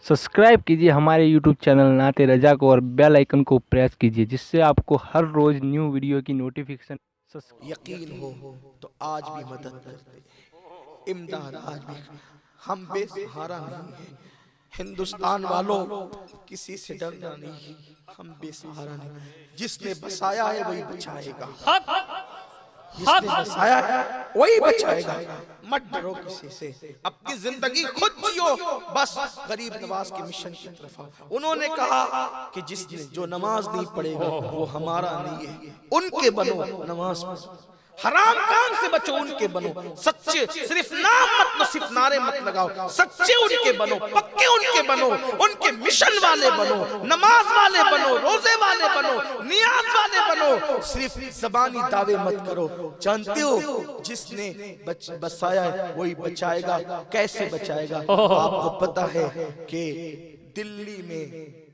Subscribe कीजिए हमारे YouTube channel नाते रजा को और बेल आइकन को प्रेस कीजिए, जिससे आपको हर रोज न्यू वीडियो की नोटिफिकेशन। यकीन हो तो आज भी मदद करते, इमदाद आज भी। हम बेसहारा नहीं है, हिंदुस्तान वालों किसी से डरना नहीं, हम बेसहारा नहीं। जिसने बसाया है वही बचाएगा, जिसने बसाया है वही बचाएगा। मत डरो किसी से, अपनी जिंदगी खुद जियो, बस गरीब नवाज के मिशन की तरफ आओ। उन्होंने कहा कि जिसने जो नमाज नहीं पढ़ेगा वो हमारा नहीं है। उनके बनो, नमाज पढ़ो, हराम काम से बचो, उनके बनो। सच्चे सिर्फ नाम मत लो, सिर्फ नारे मत लगाओ, सच्चे उनके बनो, पक्के उनके बनो, उनके मिशन वाले बनो, नमाज वाले बनो, रोजे वाले बनो, नियाज वाले बनो। सिर्फ ज़बानी दावे मत करो। जानते हो जिसने बसाया है वही बचाएगा। कैसे बचाएगा? आपको पता है कि दिल्ली में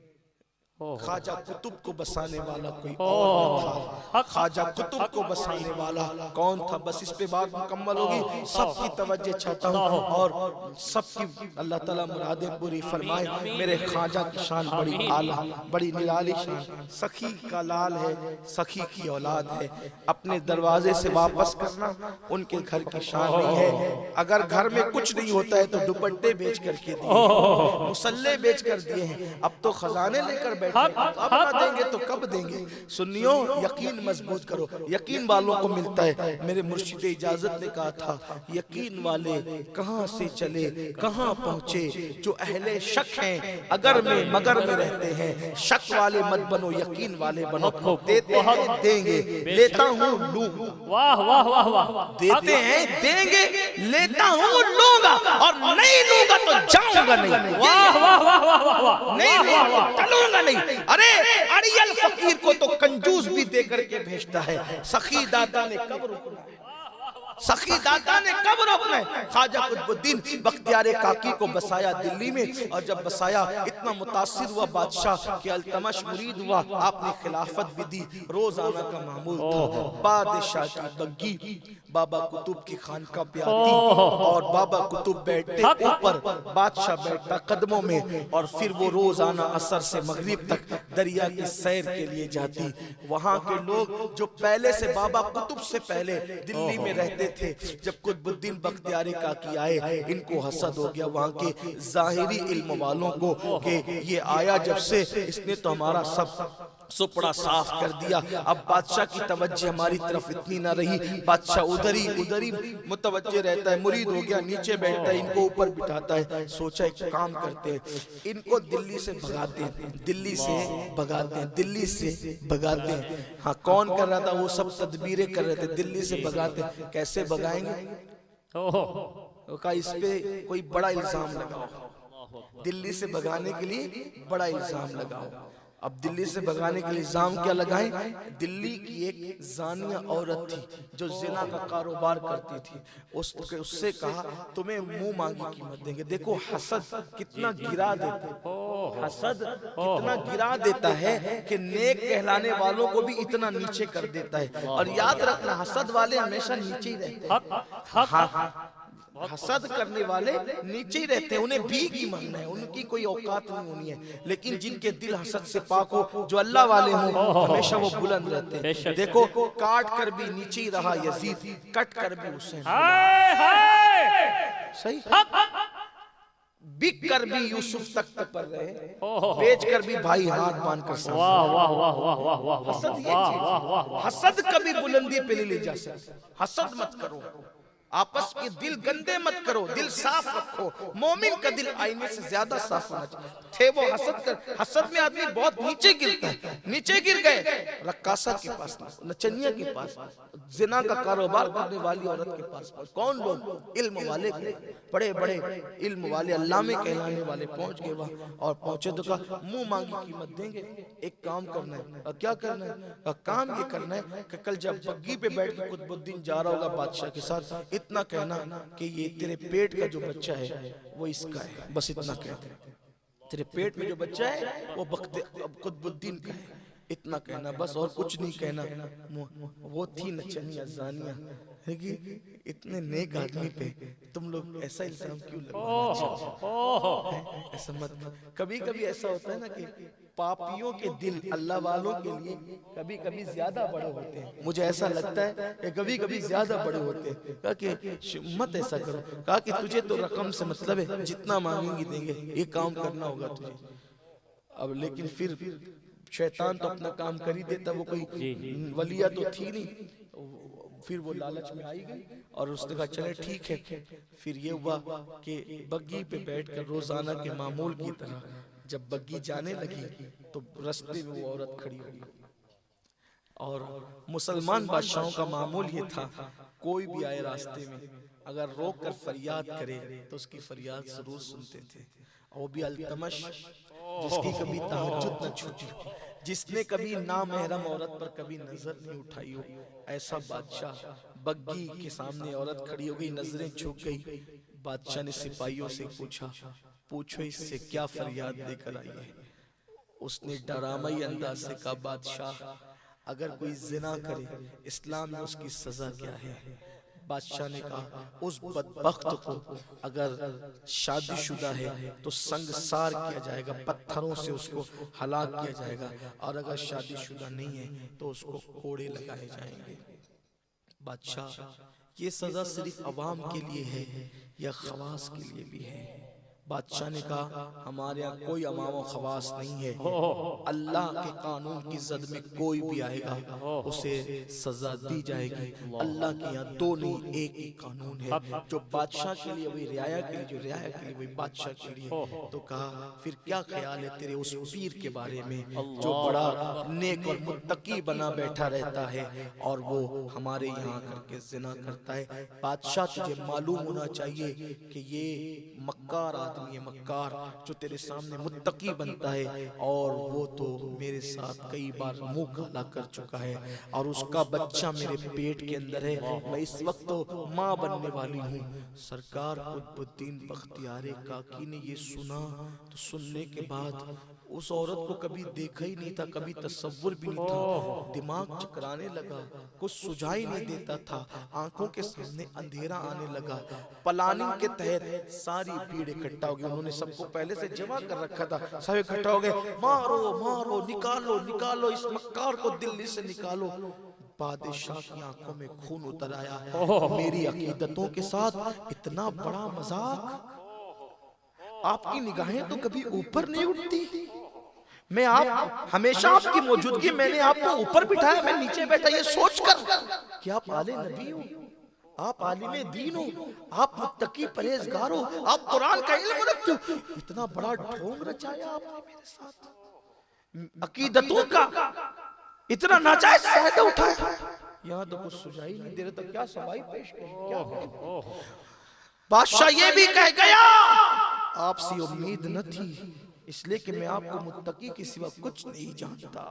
ख्वाजा कुतुब को बसाने वाला कोई और न था। ख्वाजा कुतुब को बसाने वाला कौन था? बस इस पे बात मुकम्मल होगी। सबकी तवज्जो चाहता हूँ और सबकी अल्लाह ताला मुरादें पूरी फरमाए। मेरे ख्वाजा की शान बड़ी आला, बड़ी निराली शान। सखी का लाल है, सखी की औलाद है। अपने दरवाजे से वापस करना उनके घर की शान नहीं है। अगर घर में कुछ नहीं होता है तो दुपट्टे बेच करके दिए, मुसल्ले बेच कर दिए हैं। अब तो खजाने लेकर अब ना देंगे तो कब देंगे? सुनियो, यकीन मजबूत करो, यकीन वालों को मिलता है। मेरे मुर्शिद इजाजत ने कहा था, यकीन वाले कहां से चले कहां पहुंचे, जो अहले शक हैं अगर में मगर में रहते हैं। शक वाले मत बनो, यकीन वाले बनो। देते हैं देंगे, लेता हूँ लूंगा। वाह वाह वाह वाह। देते हैं देंगे, लेता हूँ लूंगा, और नहीं लूंगा तो जाऊंगा नहीं। वाह वाह वाह वाह वाह। नहीं लूंगा तो चलूंगा नहीं। अरे अड़ियल फकीर को तो कंजूस भी दे करके भेजता है। सखी दाता ने कब रोकना है? सखी दाता ने कब रोकना है? ख्वाजा कुतुबुद्दीन बख्तियार काकी को बसाया दिल्ली में, और जब बसाया इतना मुतासिर हुआ बादशाह कि अल्तमश मुरीद हुआ। आपने खिलाफत भी दी, रोजाना का मामूल था। बादशाह की बग्गी बाबा कुतुब की खानका पे आती और बाबा कुतुब बैठते ऊपर, बादशाह बैठता कदमों में, और फिर वो रोजाना असर से मगरिब तक दरिया की सैर के लिए जाती। वहां के लोग जो पहले से बाबा कुतुब से पहले दिल्ली में रहते थे, जब कुतुबुद्दीन बख्तियार काकी आए, इनको हसद हो गया वहां के जाहिरी इल्म वालों को कि ये आया जब से इसने तो हमारा सब सुपड़ा साफ कर दिया। अब बादशाह की तवज्जो हमारी तरफ इतनी ना रही। बादशाह उधर ही मुतवज्जे रहता है, मुरीद हो गया, नीचे बैठता है, इनको ऊपर बिठाता है। सोचा एक काम करते हैं, इनको दिल्ली से भगाते हैं, दिल्ली से भगाते हैं, दिल्ली से भगाते हैं। हाँ, कौन कर रहा था? वो सब तदबीरें कर रहे थे। दिल्ली से भगाते हैं, कैसे भगाएंगे? इस पे कोई बड़ा इल्जाम लगाओ, दिल्ली से भगाने के लिए बड़ा इल्जाम लगाओ। अब दिल्ली से भगाने के लिए इल्जाम क्या लगाएं? दिल्ली की एक जानिया औरत थी जो जिना का कारोबार करती थी। उससे कहा तुम्हें मुंह मांगी कीमत देंगे। देखो हसद कितना गिरा देता है, हसद कितना गिरा देता है कि नेक कहलाने वालों को भी इतना नीचे कर देता है। और याद रखना, हसद वाले हमेशा नीचे ही रहते हैं। हसद करने वाले नीचे ही रहते हैं, उन्हें भीख ही मांगना है, उनकी कोई औकात नहीं होनी है। लेकिन जिनके दिल हसद से पाक हो, जो अल्लाह वाले हों, हमेशा वो बुलंद रहते हैं। देखो, काट कर भी नीचे ही रहा यजीद, कट कर भी हुसैन। सही, बिक कर भी यूसुफ तख्त पर रहे, बेच कर भी भाई हाथ बांध कर। वाह वाह वाह वाह वाह वाह। हसद ये चीज, हसद कभी बुलंदी पे नहीं ले जा सकता। हसद मत करो, आपस के दिल गंदे मत करो, दिल साफ रखो। मोमिन का दिल आईने से ज्यादा साफ होना चाहिए। थे वो हसद कर, हसद में आदमी बहुत नीचे गिरता है। नीचे गिर गए रक्कासा के पास, नचनिया के पास, जिना का कारोबार करने वाली औरत के पास। कौन लोग? इल्म वाले, बड़े बड़े इल्म वाले, अल्लामे कहलाने वाले पहुंच गए वहां। और पहुंचे तो कहा मुंह मांगी कीमत देंगे। एक काम करना है। क्या करना है? काम ये करना है कि कल जब बग्गी पे बैठ के कुतुबुद्दीन जा रहा होगा बादशाह के साथ, इतना कहना कि ये तेरे पेट का जो बच्चा है वो इसका है। बस इतना कहते हैं, तेरे पेट में जो बच्चा है वो कुतुबुद्दीन का है। इतना कहना बस, और कुछ नहीं कहना। वो थी नचनिया जानिया, लेकिन इतने नेक आदमी पे तुम लोग ऐसा इल्जाम क्यों लगाते? ऐसा मत। कभी कभी ऐसा होता है ना कि पापियों के दिल अल्लाह वालों के लिए कभी कभी ज्यादा बड़े होते हैं। मुझे ऐसा लगता है कि कभी कभी ज्यादा बड़े होते हैं। कहा कि मत ऐसा करो, कहा कि तुझे तो रकम से मतलब है, जितना मांगेंगी देंगे, ये काम करना होगा तुझे। अब लेकिन फिर शैतान तो अपना काम कर ही देता, वो कोई वलिया तो थी नहीं। फिर वो लालच में आई गई और उसने कहा चले ठीक है। फिर ये हुआ कि बग्गी पे बैठकर रोजाना के मामूल की तरह जब बग्गी जाने लगी तो रास्ते में वो औरत खड़ी हुई। और मुसलमान बादशाहों का मामूल ये था, कोई भी आए रास्ते में अगर रोक कर फरियाद करे तो उसकी फरियाद जरूर सुनते थे। और वो भी अल्तमश, जिसकी कभी तहज्जुद न छूटी, जिसने कभी नामहरम औरत पर कभी नजर नहीं उठाई हो, ऐसा बादशाह। बग्गी के सामने औरत खड़ी हो गई, नजरें झुक गई। बादशाह ने सिपाहियों से पूछा, पूछो इससे क्या फरियाद लेकर आई है। उसने डरामई अंदाज से कहा, बादशाह अगर कोई जिना करे इस्लाम में उसकी सजा क्या है। बादशाह ने कहा, उस बदबख्त को अगर शादीशुदा है तो संगसार किया जाएगा, पत्थरों से उसको हलाक किया जाएगा, और अगर शादीशुदा नहीं है तो उसको कोड़े लगाए जाएंगे। बादशाह, ये सजा सिर्फ अवाम के लिए है या खवास के लिए भी है? बादशाह ने कहा, हमारे यहाँ कोई अवाम व खवास नहीं है। अल्लाह के कानून की जद में कोई भी आएगा उसे सजा दी जाएगी। अल्लाह के यहाँ दो नहीं, एक ही कानून है, जो बादशाह के लिए वही रियाया के लिए, जो रियाया के लिए वही बादशाह के लिए। तो कहा, फिर क्या ख्याल है तेरे उस पीर के बारे में जो बड़ा नेक और मुत्तकी बना बैठा रहता है और वो हमारे यहाँ करके जिना करता है? बादशाह, तुझे मालूम होना चाहिए कि ये मक्कार आदमी है, मक्कार, जो तेरे सामने मुत्तकी बनता है, और वो तो मेरे साथ कई बार मुंह काला कर चुका है और उसका बच्चा मेरे पेट के अंदर है। मैं इस वक्त तो माँ बनने वाली हूँ। सरकार कुतुबुद्दीन बख्तियार काकी ने ये सुना तो सुनने के बाद उस औरत को कभी देखा ही नहीं था, कभी तसव्वुर भी नहीं था। दिमाग चकराने लगा, कुछ सुझाई नहीं देता था, आंखों के सामने अंधेरा आने लगा। प्लानिंग के तहत सारी भीड़ इकट्ठा हो गई। उन्होंने सबको पहले से जमा कर रखा था, सब इकट्ठा हो गए, मारो मारो, निकालो निकालो, इस मक्कार को दिल्ली से निकालो। बादशाह की आंखों में खून उतर आया। मेरी अकीदतों के साथ इतना बड़ा मजाक, आपकी निगाहें तो कभी ऊपर नहीं उठती। मैं आप हमेशा आपकी मौजूदगी, मैंने आपको ऊपर बिठाया, मैं नीचे बैठा ये सोचकर कि आप आले नबी हो, आप आलिमे दीन हो, आप मुत्तकी परहेजगार हो, आप कुरान का इल्म रखते हो। इतना बड़ा ढोंग रचाया आपने मेरे साथ, अकीदतों का इतना नाजायज फायदा उठाया। यहाँ तो कुछ सुझाई नहीं दे रहे, तो क्या सवाई पेश करें, क्या करें? बादशाह ये भी कह गया, आपसे उम्मीद न थी, इसलिए कि मैं आपको मुत्तकी के सिवा कुछ नहीं जानता।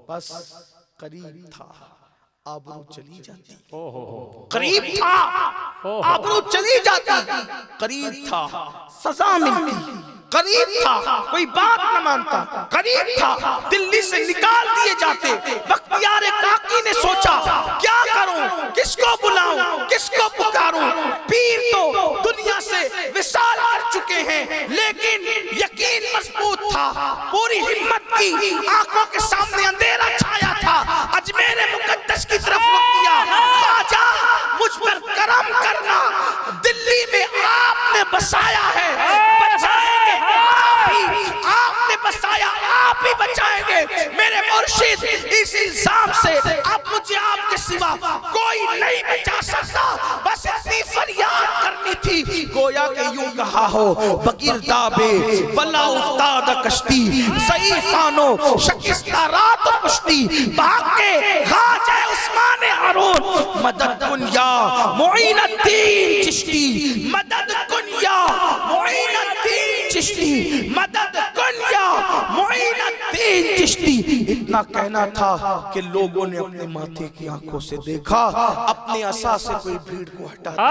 बस करीब था आबरू चली जाती, करीब था आबरू चली जाती, करीब था सजा मिलती, करीब था कोई बात न मानता, करीब था दिल्ली से निकाल दिए जाते। बख्तियार काकी ने सोचा, क्या करूं, किसको बुलाऊं, किसको पुकारूं? पीर तो दुनिया से विसाल कर चुके हैं, लेकिन यकीन मजबूत था, पूरी हिम्मत की, आंखों के सामने अंधेरा छाया था। अजमेर मुकद्दस की तरफ रुख किया, ख्वाजा मुझ पर करम करना, दिल्ली में आपने बसाया है, बचाएंगे आपने बसाया, आप ही बचाएंगे। मेरे मुर्शिद, इस इल्जाम से अब मुझे आपके सिवा कोई नहीं बचा सकता। बस इतनी फरियाद करनी थी। गोया के यूं कहा हो, बगिरदाबे बला उस्ताद कश्ती, सही सानो शकिस्ता रात पुश्ती, भाग के खाजा उस्मान हारून, मदद कुन या मुईनुद्दीन चिश्ती, मदद कुन या मुईनुद्दीन चिश्ती, मदद कुन या मुईनुद्दीन चिश्ती। इतना कहना था कि लोगों ने अपने माथे की आंखों से देखा, अपने असा से कोई भीड़ को हटा दिया,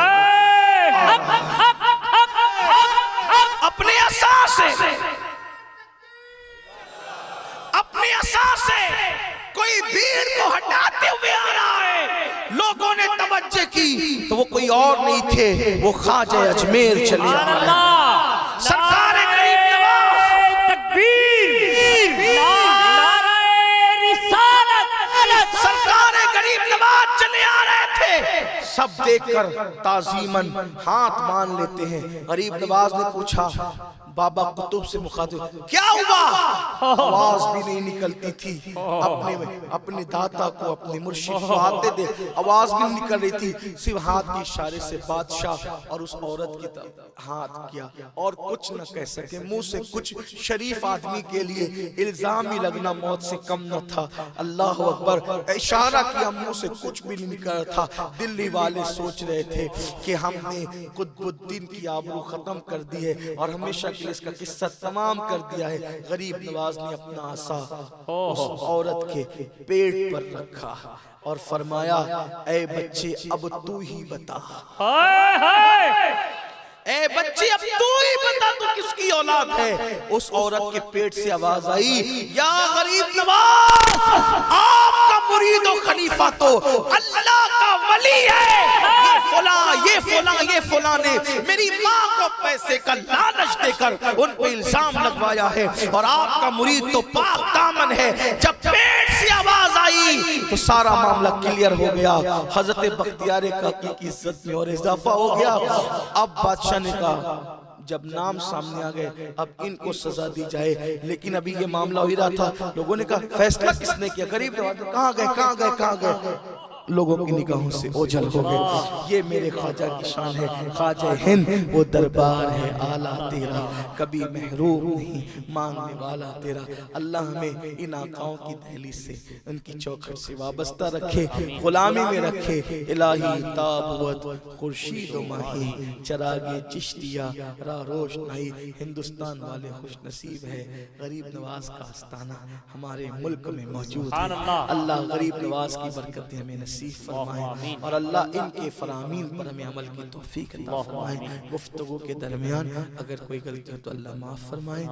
अपने असा से, अपने असा से की तो वो कोई और नहीं थे, वो ख्वाजा अजमेर चले आ रहे। सरकार गरीब नवाज, तकबीर, नारे रिसालत, सरकार गरीब नवाज चले आ रहे थे। सब देखकर ताजीमन हाथ मान लेते हैं। गरीब नवाज ने पूछा, बाबा कुतुब से मुखातिब, क्या हुआ? आवाज भी नहीं निकलती थी। अपने दाता को, अपने मुर्शिद को आते दे, आवाज भी नहीं निकल रही थी। सिर्फ हाथ के इशारे से बादशाह और उस औरत की तरफ हाथ किया और कुछ न कह सके। मुंह से कुछ, शरीफ आदमी के लिए इल्जाम ही लगना मौत से कम न था। अल्लाह अकबर, इशारा किया, मुंह से कुछ भी नहीं निकल रहा था। दिल्ली वाले सोच रहे थे कि हमने कुतुबुद्दीन की आबरू खत्म कर दी है और हमेशा इसका किस्सा तमाम कर दिया है। गरीब नवाज ने अपना आसा उस औरत के पेट पर रखा और फरमाया, ऐ बच्चे अब तू ही बता, ऐ बच्चे अब तू ही बता तू किसकी औलाद है। उस औरत के पेट से आवाज आई, या गरीब नवाज, आपका मुरीद और खलीफा तो अल्लाह का वली है। ये फुला ने मेरी माँ को पैसे का लालच देकर उन पे इल्जाम लगवाया है और आपका मुरीद तो पाक दामन है। जब पेट से आवाज आई तो सारा मामला क्लियर हो गया। हजरत बख्तियार काकी की इज्जत में और इजाफा हो गया। अब बादशाह ने कहा, जब नाम सामने आ गए अब इनको सजा दी जाए। लेकिन अभी ये मामला हो ही रहा था। लोगों ने कहा, फैसला किसने किया? गरीब नवाज कहाँ गए? लोगों की निगाहों से ओझल हो गए। ये मेरे ख्वाजा की शान है, ख्वाजा हिंद वो दरबार है आला तेरा, कभी महरूम नहीं मांगने वाला तेरा। अल्लाह हमें इन आकाओं की दहलीज से, उनकी चौखट से वाबस्ता रखे, गुलामी में रखे। इलाही ताबुत खुर्शीद माही, चरागे चिश्तिया रा रोशनाई। हिंदुस्तान वाले खुश नसीब है, गरीब नवाज का आस्ताना हमारे मुल्क में मौजूद है। अल्लाह गरीब नवाज की बरकतें हमें नसीब फरमाए और अल्लाह इनके फरामीन पर हमें अमल की तौफीक अता फरमाए। गुफ्तगू के दरमियान अगर कोई गलती हो तो अल्लाह माफ फरमाए।